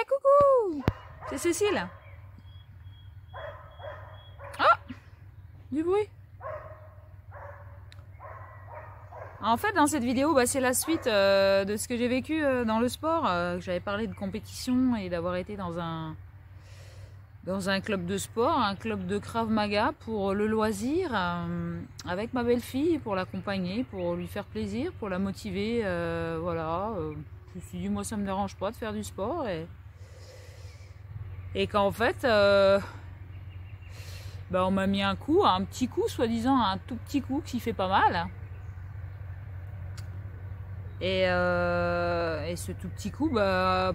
coucou! C'est Cécile. Ah! Du bruit. En fait, dans cette vidéo, c'est la suite de ce que j'ai vécu dans le sport. J'avais parlé de compétition et d'avoir été dans un club de sport, un club de Krav Maga pour le loisir, avec ma belle-fille, pour l'accompagner, pour lui faire plaisir, pour la motiver. Voilà. Je me suis dit, moi, ça me dérange pas de faire du sport. Et qu'en fait, on m'a mis un petit coup, soi-disant, un tout petit coup qui fait pas mal. Et ce tout petit coup,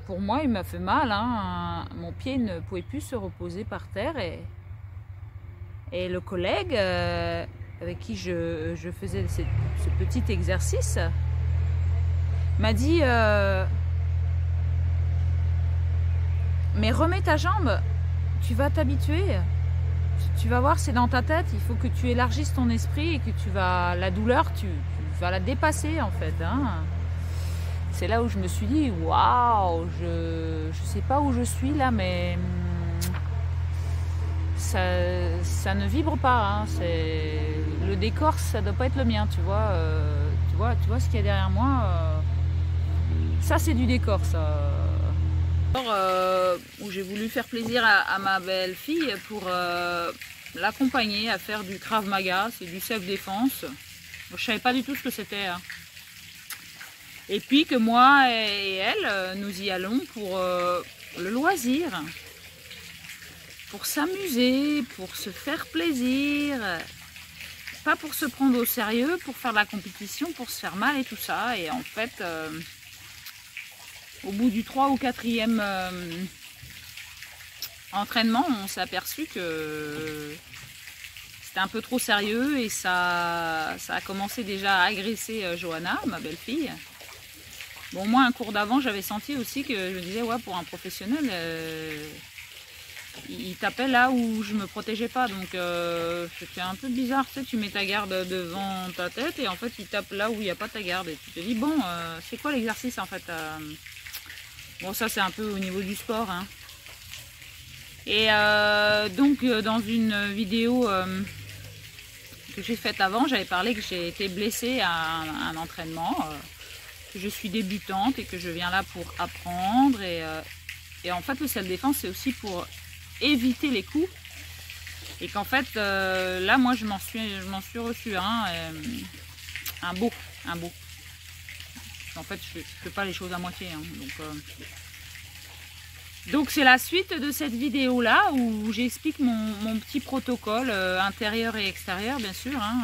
pour moi, il m'a fait mal. Hein. Mon pied ne pouvait plus se reposer par terre. Et le collègue avec qui je faisais ce petit exercice m'a dit mais remets ta jambe, tu vas t'habituer. Tu vas voir, c'est dans ta tête. Il faut que tu élargisses ton esprit et que la douleur, tu vas la dépasser en fait. Hein. C'est là où je me suis dit, waouh, je sais pas où je suis là, mais ça ne vibre pas. Hein. Le décor, ça doit pas être le mien, tu vois. Tu vois ce qu'il y a derrière moi. Ça, c'est du décor, ça. Où j'ai voulu faire plaisir à ma belle-fille pour l'accompagner à faire du Krav Maga, c'est du self-défense. Je savais pas du tout ce que c'était. Hein. Et puis que moi et elle, nous y allons pour le loisir, pour s'amuser, pour se faire plaisir, pas pour se prendre au sérieux, pour faire de la compétition, pour se faire mal et tout ça. Et en fait, au bout du 3e ou 4e entraînement, on s'est aperçu que c'était un peu trop sérieux et ça a commencé déjà à agresser Johanna, ma belle-fille. Bon, moi, un cours d'avant, j'avais senti aussi que je me disais, ouais, pour un professionnel, il tapait là où je me protégeais pas. Donc, c'était un peu bizarre, tu sais, tu mets ta garde devant ta tête et en fait, il tape là où il n'y a pas ta garde. Et tu te dis, bon, c'est quoi l'exercice en fait Bon, ça, c'est un peu au niveau du sport. Hein. Et donc, dans une vidéo que j'ai faite avant, j'avais parlé que j'ai été blessée à un entraînement. Que je suis débutante et que je viens là pour apprendre et en fait le self-défense c'est aussi pour éviter les coups et qu'en fait là moi je m'en suis reçu un beau. En fait je fais pas les choses à moitié hein, donc c'est la suite de cette vidéo là où j'explique mon petit protocole intérieur et extérieur bien sûr hein,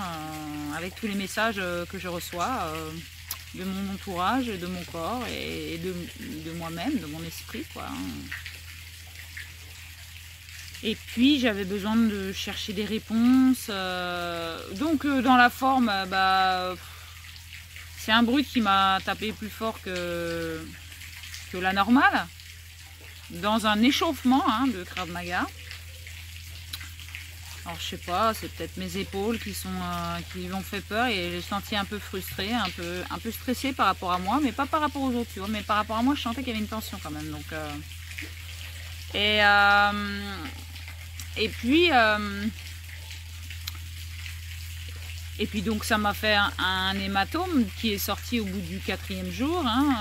avec tous les messages que je reçois de mon entourage, de mon corps et de moi-même, de mon esprit quoi. Et puis j'avais besoin de chercher des réponses. Donc dans la forme, c'est un brut qui m'a tapé plus fort que la normale. Dans un échauffement hein, de Krav Maga. Alors je sais pas, c'est peut-être mes épaules qui m'ont fait peur et j'ai senti un peu frustrée, un peu stressée par rapport à moi, mais pas par rapport aux autres, tu vois, mais par rapport à moi je sentais qu'il y avait une tension quand même. Donc, et puis donc ça m'a fait un hématome qui est sorti au bout du 4e jour. Hein,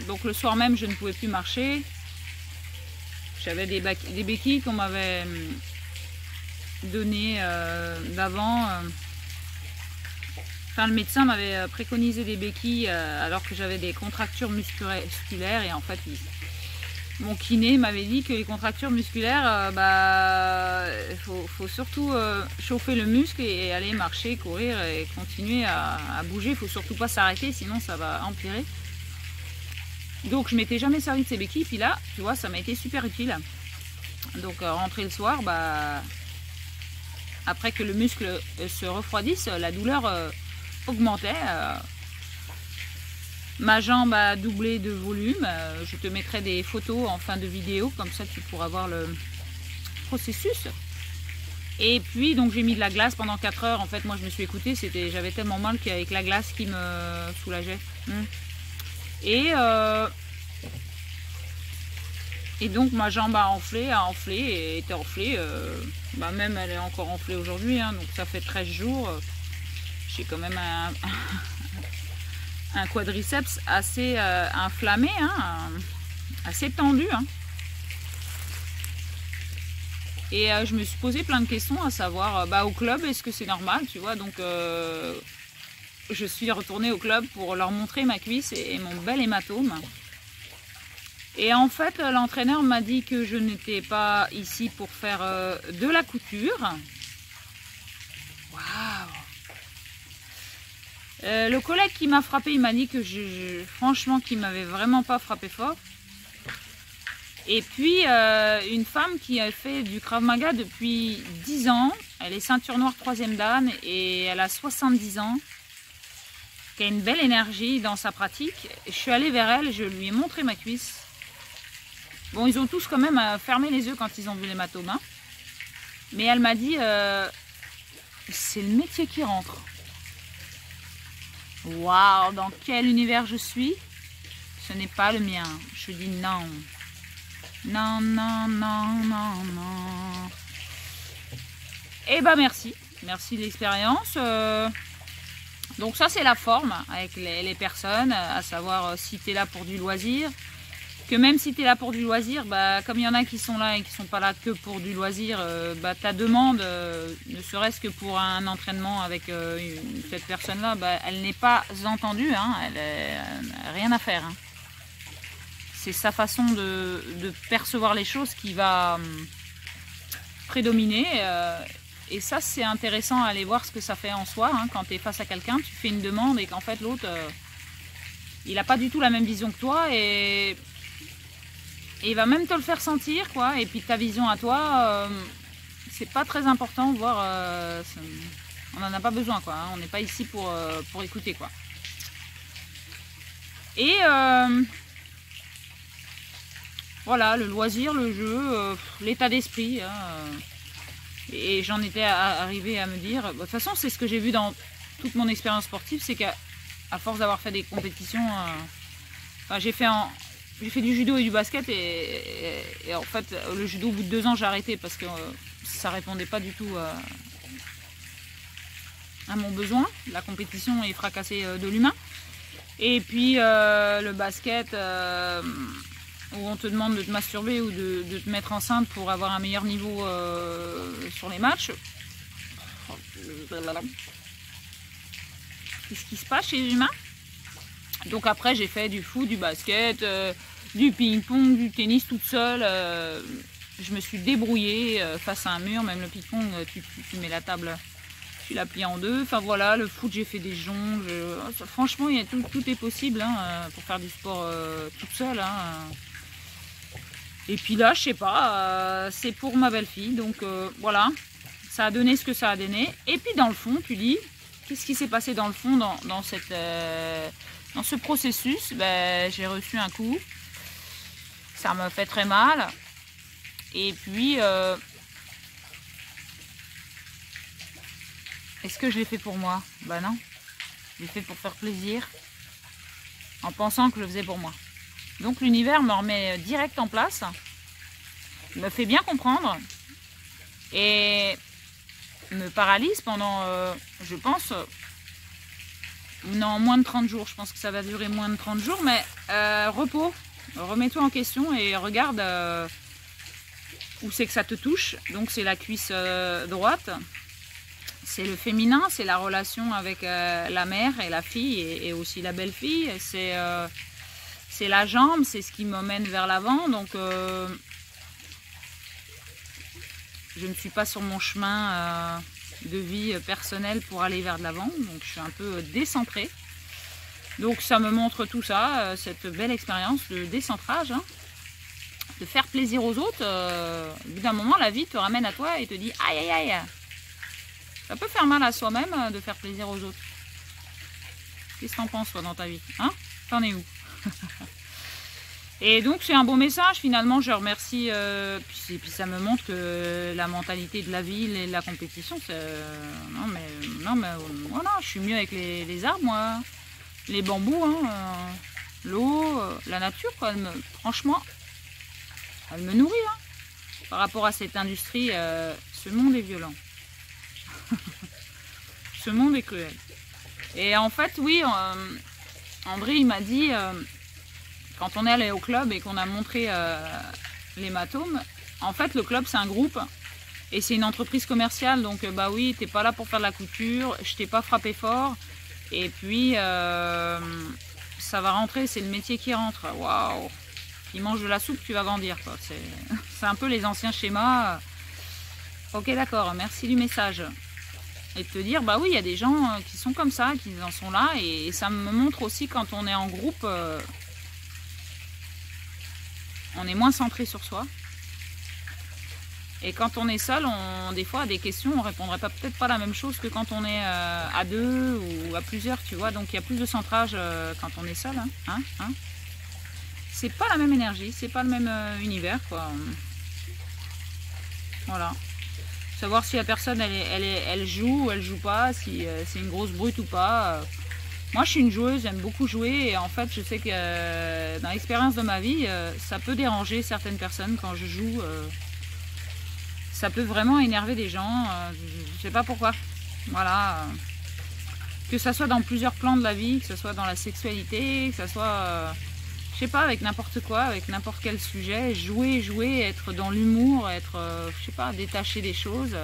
donc le soir même je ne pouvais plus marcher. J'avais des béquilles qu'on m'avait données d'avant. Enfin, le médecin m'avait préconisé des béquilles alors que j'avais des contractures musculaires. Et en fait, mon kiné m'avait dit que les contractures musculaires, faut surtout chauffer le muscle et aller marcher, courir et continuer à bouger. Il ne faut surtout pas s'arrêter, sinon ça va empirer. Donc je m'étais jamais servi de ces béquilles, puis là, tu vois, ça m'a été super utile. Donc rentrer le soir, après que le muscle se refroidisse, la douleur augmentait. Ma jambe a doublé de volume. Je te mettrai des photos en fin de vidéo, comme ça tu pourras voir le processus. Et puis donc j'ai mis de la glace pendant 4 heures. En fait, moi je me suis écoutée, j'avais tellement mal qu'avec la glace qui me soulageait. Et Et donc ma jambe a enflé et était enflée. Même elle est encore enflée aujourd'hui, hein, donc ça fait 13 jours. J'ai quand même un quadriceps assez inflammé, hein, assez tendu. Hein. Et je me suis posé plein de questions à savoir, au club, est-ce que c'est normal, tu vois. Donc je suis retournée au club pour leur montrer ma cuisse et mon bel hématome. Et en fait, l'entraîneur m'a dit que je n'étais pas ici pour faire de la couture. Waouh! Le collègue qui m'a frappé, il m'a dit que franchement, qu'il m'avait vraiment pas frappé fort. Et puis, une femme qui a fait du Krav Maga depuis 10 ans, elle est ceinture noire 3e dan et elle a 70 ans, qui a une belle énergie dans sa pratique. Je suis allée vers elle, je lui ai montré ma cuisse. Bon, ils ont tous quand même fermé les yeux quand ils ont vu l'hématome. Hein. Mais elle m'a dit, c'est le métier qui rentre. Waouh, dans quel univers je suis? Ce n'est pas le mien. Je dis non. Non, non, non, non, non. Eh ben merci. Merci de l'expérience. Donc ça c'est la forme avec les personnes, à savoir si tu es là pour du loisir. Que même si tu es là pour du loisir, comme il y en a qui sont là et qui ne sont pas là que pour du loisir, ta demande, ne serait-ce que pour un entraînement avec cette personne-là, elle n'est pas entendue, hein, elle n'a rien à faire. Hein. C'est sa façon de percevoir les choses qui va prédominer. Et ça, c'est intéressant à aller voir ce que ça fait en soi. Hein, quand tu es face à quelqu'un, tu fais une demande et qu'en fait l'autre, il n'a pas du tout la même vision que toi et il va même te le faire sentir, quoi. Et puis ta vision à toi, c'est pas très important, voire on n'en a pas besoin, quoi. Hein. On n'est pas ici pour écouter, quoi. Et voilà, le loisir, le jeu, l'état d'esprit. Hein, et j'en étais arrivée à me dire, de toute façon, c'est ce que j'ai vu dans toute mon expérience sportive, c'est qu'à force d'avoir fait des compétitions, j'ai fait du judo et du basket et en fait le judo au bout de 2 ans j'ai arrêté parce que ça répondait pas du tout à mon besoin. La compétition est fracassée de l'humain. Et puis le basket où on te demande de te masturber ou de te mettre enceinte pour avoir un meilleur niveau sur les matchs. Qu'est-ce qui se passe chez les humains? Donc après j'ai fait du foot, du basket, du ping-pong, du tennis toute seule. Je me suis débrouillée face à un mur, même le ping-pong, tu mets la table, tu la plies en deux. Enfin voilà, le foot j'ai fait des jongles. Franchement tout est possible hein, pour faire du sport toute seule. Hein. Et puis là je sais pas, c'est pour ma belle-fille. Donc voilà, ça a donné ce que ça a donné. Et puis dans le fond tu dis, qu'est-ce qui s'est passé dans le fond dans ce processus? J'ai reçu un coup, ça me fait très mal. Et puis, est-ce que je l'ai fait pour moi? Non, je l'ai fait pour faire plaisir, en pensant que je le faisais pour moi. Donc l'univers me remet direct en place, me fait bien comprendre, et me paralyse pendant, je pense... Non, moins de 30 jours. Je pense que ça va durer moins de 30 jours. Mais repos, remets-toi en question et regarde où c'est que ça te touche. Donc c'est la cuisse droite. C'est le féminin, c'est la relation avec la mère et la fille et aussi la belle-fille. C'est la jambe, c'est ce qui m'emmène vers l'avant. Donc je ne suis pas sur mon chemin... de vie personnelle pour aller vers de l'avant, donc je suis un peu décentrée. Donc ça me montre tout ça, cette belle expérience de décentrage, hein, de faire plaisir aux autres. Au bout d'un moment, la vie te ramène à toi et te dit aïe aïe aïe. Ça peut faire mal à soi-même de faire plaisir aux autres. Qu'est-ce que t'en penses toi dans ta vie, hein? T'en es où? Et donc c'est un beau message finalement, je remercie, puis ça me montre que la mentalité de la ville et de la compétition, non mais voilà, je suis mieux avec les arbres moi, les bambous, hein, l'eau, la nature, quoi, franchement, elle me nourrit. Hein. Par rapport à cette industrie, ce monde est violent. Ce monde est cruel. Et en fait, oui, André, il m'a dit, quand on est allé au club et qu'on a montré l'hématome, en fait, le club, c'est un groupe et c'est une entreprise commerciale. Donc, bah oui, t'es pas là pour faire de la couture, je t'ai pas frappé fort. Et puis, ça va rentrer, c'est le métier qui rentre. Waouh! Il mange de la soupe, tu vas grandir. C'est un peu les anciens schémas. Ok, d'accord, merci du message. Et de te dire, bah oui, il y a des gens qui sont comme ça, qui en sont là. Et ça me montre aussi quand on est en groupe, on est moins centré sur soi. Et quand on est seul, des fois, à des questions, on répondrait peut-être pas la même chose que quand on est à deux ou à plusieurs, tu vois. Donc il y a plus de centrage quand on est seul. Hein. C'est pas la même énergie, c'est pas le même univers, quoi. Voilà. Savoir si la personne, elle joue ou elle joue pas, si c'est une grosse brute ou pas. Moi, je suis une joueuse, j'aime beaucoup jouer. Et en fait, je sais que dans l'expérience de ma vie, ça peut déranger certaines personnes quand je joue. Ça peut vraiment énerver des gens, je sais pas pourquoi. Voilà. Que ça soit dans plusieurs plans de la vie, que ce soit dans la sexualité, que ça soit, je sais pas, avec n'importe quoi, avec n'importe quel sujet. Jouer, être dans l'humour, être, je sais pas, détaché des choses.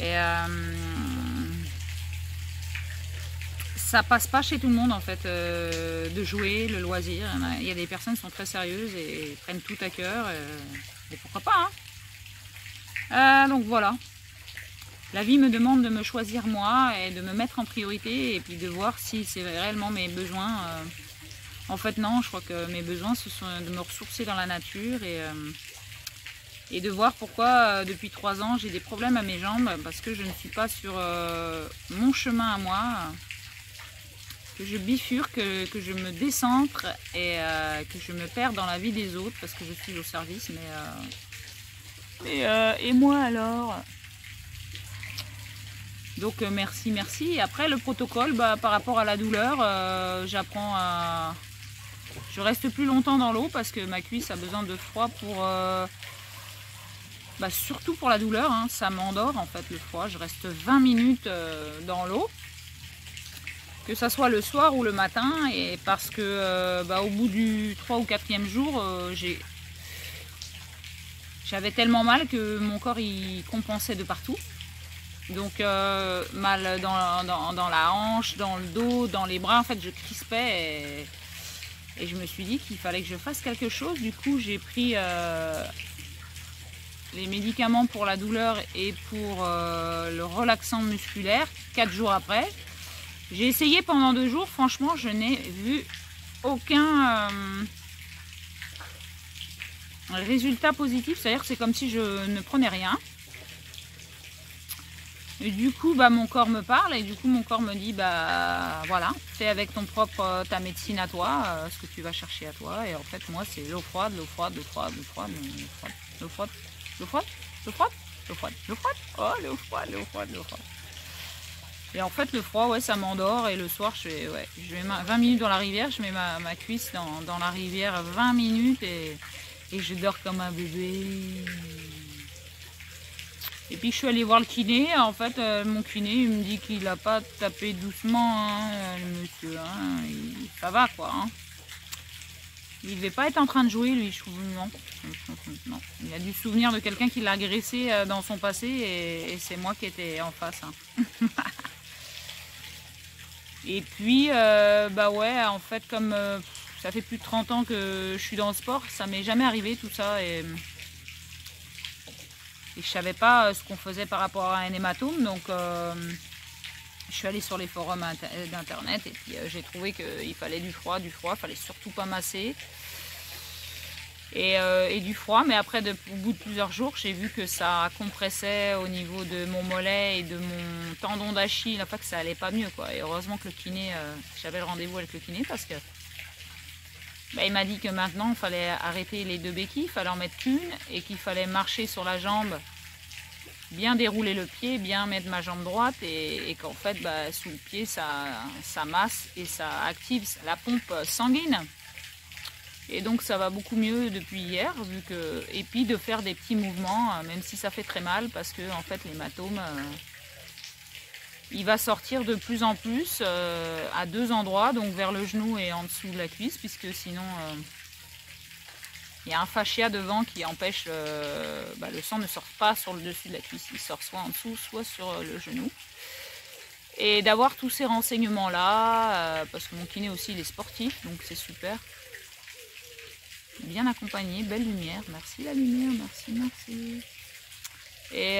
Et ça passe pas chez tout le monde en fait, de jouer, le loisir. Il y a des personnes qui sont très sérieuses et prennent tout à cœur. Et pourquoi pas, hein. Donc voilà, la vie me demande de me choisir moi et de me mettre en priorité et puis de voir si c'est réellement mes besoins. En fait non, je crois que mes besoins ce sont de me ressourcer dans la nature et de voir pourquoi depuis 3 ans j'ai des problèmes à mes jambes parce que je ne suis pas sur mon chemin à moi, que je bifurque, que je me décentre et que je me perds dans la vie des autres parce que je suis au service, et moi alors? Donc merci. Et après le protocole, bah, par rapport à la douleur, j'apprends à... Je reste plus longtemps dans l'eau parce que ma cuisse a besoin de froid pour... bah, surtout pour la douleur, hein, ça m'endort en fait le froid. Je reste 20 minutes dans l'eau. Que ça soit le soir ou le matin. Et parce que bah, au bout du 3 ou 4e jour, j'avais tellement mal que mon corps il compensait de partout. Donc mal dans la hanche, dans le dos, dans les bras, en fait je crispais et je me suis dit qu'il fallait que je fasse quelque chose. Du coup j'ai pris les médicaments pour la douleur et pour le relaxant musculaire 4 jours après. J'ai essayé pendant 2 jours, franchement je n'ai vu aucun... résultat positif, c'est-à-dire que c'est comme si je ne prenais rien. Et du coup, bah, mon corps me parle et du coup, mon corps me dit, bah voilà, fais avec ta médecine à toi, ce que tu vas chercher à toi. Et en fait, moi, c'est l'eau froide. Oh, l'eau froide. Et en fait, le froid, ouais, ça m'endort. Et le soir, je mets 20 minutes dans la rivière, je mets ma cuisse dans la rivière 20 minutes et je dors comme un bébé. Et puis je suis allée voir le kiné. En fait, mon kiné, il me dit qu'il n'a pas tapé doucement, hein, le monsieur. Hein, ça va, quoi. Hein. Il ne devait pas être en train de jouer, lui, je trouve. Non. Il a dû se souvenir de quelqu'un qui l'a agressé dans son passé et c'est moi qui étais en face. Hein. Et puis, bah ouais, en fait, comme ça fait plus de 30 ans que je suis dans le sport, ça m'est jamais arrivé tout ça. Et je savais pas ce qu'on faisait par rapport à un hématome. Donc, je suis allée sur les forums d'internet et puis j'ai trouvé qu'il fallait du froid, il fallait surtout pas masser. Et du froid, mais après au bout de plusieurs jours j'ai vu que ça compressait au niveau de mon mollet et de mon tendon d'Achille, enfin que ça allait pas mieux quoi. Et heureusement que le kiné, j'avais le rendez-vous avec le kiné parce que bah, il m'a dit que maintenant il fallait arrêter les 2 béquilles, il fallait en mettre qu'une et qu'il fallait marcher sur la jambe bien dérouler le pied, bien mettre ma jambe droite et qu'en fait, bah, sous le pied, ça masse et ça active la pompe sanguine. Et donc ça va beaucoup mieux depuis hier, et puis de faire des petits mouvements, même si ça fait très mal, parce que en fait l'hématome, il va sortir de plus en plus à 2 endroits, donc vers le genou et en dessous de la cuisse, puisque sinon il y a un fascia devant qui empêche, le sang ne sort pas sur le dessus de la cuisse, il sort soit en dessous, soit sur le genou. Et d'avoir tous ces renseignements-là, parce que mon kiné aussi il est sportif, donc c'est super. Bien accompagné, belle lumière, merci la lumière, merci. Et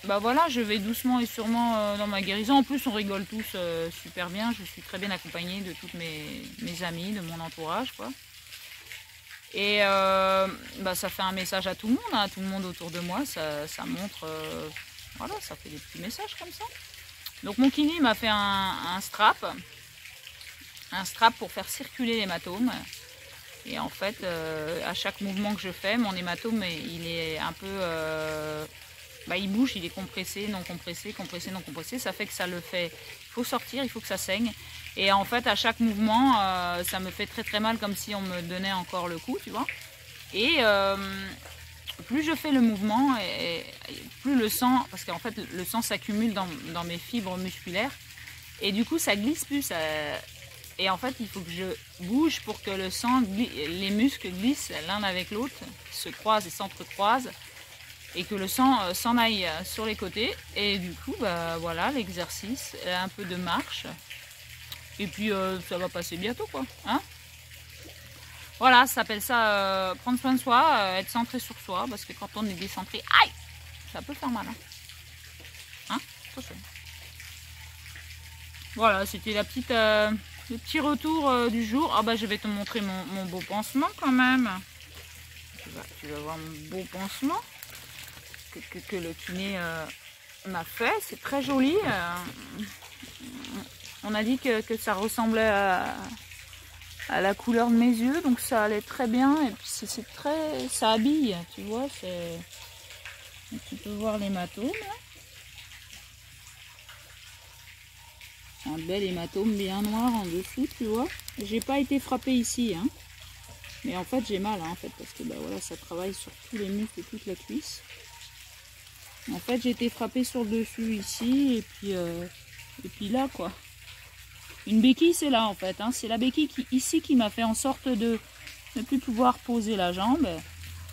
bah voilà, je vais doucement et sûrement dans ma guérison. En plus, on rigole tous super bien, je suis très bien accompagnée de toutes mes amies, de mon entourage, quoi. Et ça fait un message à tout le monde, hein, à tout le monde autour de moi, ça montre, voilà, ça fait des petits messages comme ça. Donc mon kiné m'a fait un strap pour faire circuler l'hématome. Et en fait, à chaque mouvement que je fais, mon hématome, il est un peu... il bouge, il est compressé, non compressé, compressé, non compressé. Ça fait que ça le fait... Il faut sortir, il faut que ça saigne. Et en fait, à chaque mouvement, ça me fait très très mal, comme si on me donnait encore le coup, tu vois. Et plus je fais le mouvement, et plus le sang... Parce qu'en fait, le sang s'accumule dans mes fibres musculaires. Et du coup, ça glisse plus. Et en fait, il faut que je bouge pour que le sang, les muscles glissent l'un avec l'autre, se croisent et s'entrecroisent, et que le sang s'en aille sur les côtés. Et du coup, bah voilà, l'exercice, un peu de marche. Et puis, ça va passer bientôt, quoi. Hein, voilà, ça s'appelle ça prendre soin de soi, être centré sur soi, parce que quand on est décentré, aïe, ça peut faire mal. Hein, attention. Voilà, c'était la petite... le petit retour du jour. Ah bah je vais te montrer mon beau pansement quand même. Tu vas voir mon beau pansement que le kiné m'a fait. C'est très joli. On a dit que ça ressemblait à la couleur de mes yeux, donc ça allait très bien. Et puis c'est très... ça habille, tu vois. Tu peux voir l'hématome. Un bel hématome bien noir en dessous, tu vois. J'ai pas été frappée ici, hein. Mais en fait, j'ai mal, hein, en fait, parce que bah, voilà, ça travaille sur tous les muscles et toute la cuisse. En fait, j'ai été frappée sur le dessus ici, et puis là, quoi. Une béquille, c'est là, en fait. Hein. C'est la béquille ici qui m'a fait en sorte de ne plus pouvoir poser la jambe.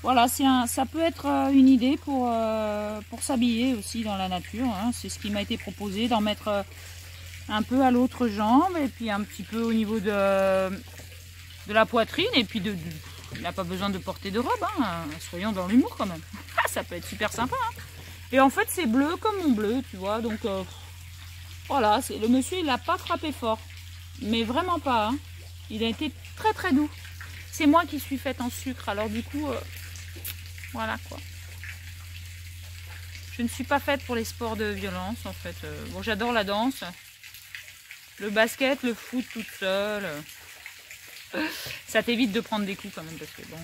Voilà, ça peut être une idée pour s'habiller aussi dans la nature. Hein. C'est ce qui m'a été proposé, d'en mettre... un peu à l'autre jambe et puis un petit peu au niveau de la poitrine et puis il n'a pas besoin de porter de robe, hein. Soyons dans l'humour quand même. Ça peut être super sympa, hein. Et en fait c'est bleu comme mon bleu, tu vois, donc voilà, le monsieur il n'a pas frappé fort, mais vraiment pas, hein. Il a été très très doux. C'est moi qui suis faite en sucre, alors du coup voilà quoi. Je ne suis pas faite pour les sports de violence en fait. Bon, j'adore la danse. Le basket, le foot toute seule, ça t'évite de prendre des coups quand même, parce que bon,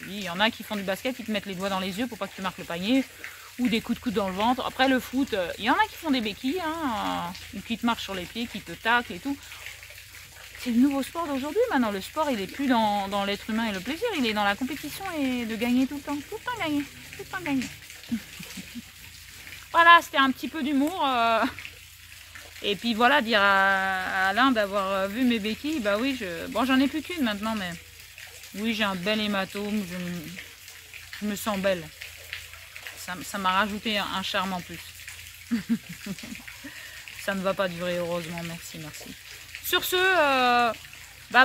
il y en a qui font du basket, ils te mettent les doigts dans les yeux pour pas que tu marques le panier, ou des coups de coude dans le ventre. Après le foot, il y en a qui font des béquilles, hein, ou qui te marchent sur les pieds, qui te taclent et tout. C'est le nouveau sport d'aujourd'hui maintenant. Le sport, il est plus dans l'être humain et le plaisir, il est dans la compétition et de gagner tout le temps gagner, tout le temps gagner. Voilà, c'était un petit peu d'humour. Et puis voilà, dire à Alain d'avoir vu mes béquilles, bah oui, bon j'en ai plus qu'une maintenant, mais oui, j'ai un bel hématome, je me sens belle. Ça m'a rajouté un charme en plus. Ça ne va pas durer, heureusement, merci. Sur ce,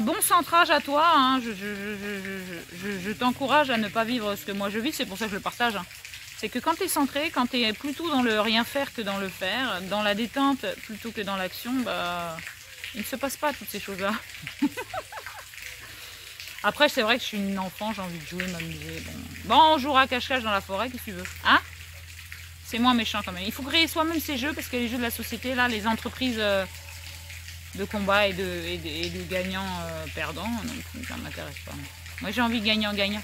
bon centrage à toi, hein. Je t'encourage à ne pas vivre ce que moi je vis, c'est pour ça que je le partage, hein. C'est que quand tu es centré, quand tu es plutôt dans le rien faire que dans le faire, dans la détente plutôt que dans l'action, bah, il ne se passe pas toutes ces choses-là. Après, c'est vrai que je suis une enfant, j'ai envie de jouer, m'amuser. Bon, on jouera à cache-cache dans la forêt, qu'est-ce que tu veux, hein? C'est moins méchant quand même. Il faut créer soi-même ces jeux, parce que les jeux de la société, là, les entreprises de combat et de gagnants-perdants, donc ça ne m'intéresse pas. Moi, j'ai envie de gagnant-gagnant.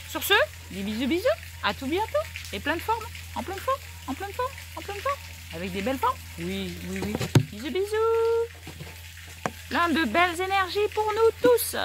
Sur ce, des bisous. À tout bientôt. Et plein de formes. En pleine forme. En pleine forme. En pleine forme. Avec des belles formes. Oui, oui, oui. Bisous, bisous. Plein de belles énergies pour nous tous.